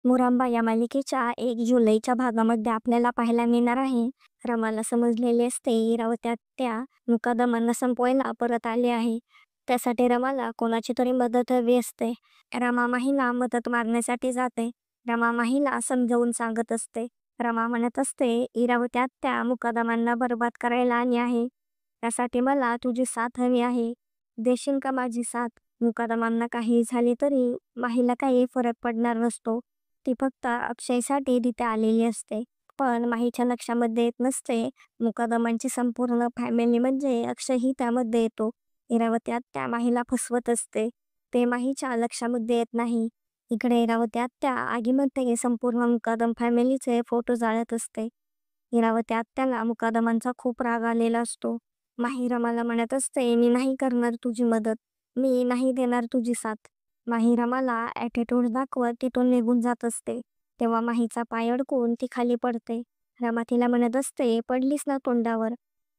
मुरांबा या मालिकेच्या 1 जुलैच्या भागामध्ये आपल्याला पाहायला मिळणार आहे. रमाला समजलेले असते इरावती त्या मुकादमांना संपवायला परत आले आहे. त्यासाठी रमाला कोणाची तरी मदत हवी असते. रमा माहीला मदत मागण्यासाठी जाते. रमा माहीला समजावून सांगत असते. रमा म्हणत असते, इरावती त्या मुकादमांना बरबाद करायला आली आहे. त्यासाठी मला तुझी साथ हवी आहे. देशील का माझी साथ? मुकादमांना काही झाले तरी माहीला काही फरक पडणार नसतो. ती फक्त अक्षयसाठी तिथे आलेली असते. पण माहीच्या लक्षामध्ये येत नसते, मुकादमांची संपूर्ण फॅमिली म्हणजे अक्षयही त्यामध्ये येतो. इरावती आत्या माहीला फसवत असते. ते माहीच्या लक्षामध्ये येत नाही. इकडे इरावती आत्या आगीमध्ये संपूर्ण मुकादम फॅमिलीचे फोटो जाळत असते. इरावती आत्याला मुकादमांचा खूप राग आलेला असतो. माही रमाला म्हणत असते, मी नाही करणार तुझी मदत. मी नाही देणार तुझी साथ. माही रमाला ॲटिट्यूड दाखवत तिथून निघून जात असते. तेव्हा माहीचा पाय अडकून ती खाली पडते. रमा तिला म्हणत असते, पडलीस ना तोंडावर.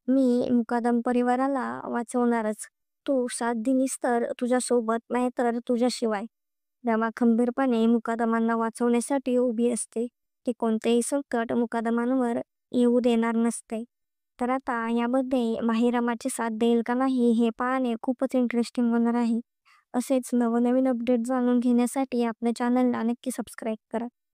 मी मुकादम परिवाराला वाचवणारच. तू साथ दिलीस तर तुझ्यासोबत, नाही तर तुझ्याशिवाय. रमा खंबीरपणे मुकादमांना वाचवण्यासाठी उभी असते. ती कोणतेही संकट मुकादमांवर येऊ देणार नसते. तर आता यामध्ये माही रमाची साथ देईल का नाही हे पाहणे खूपच इंटरेस्टिंग होणार आहे. असेच नवनवीन अपडेट जाणून घेण्यासाठी आपल्या चॅनलला नक्की सबस्क्राईब करा.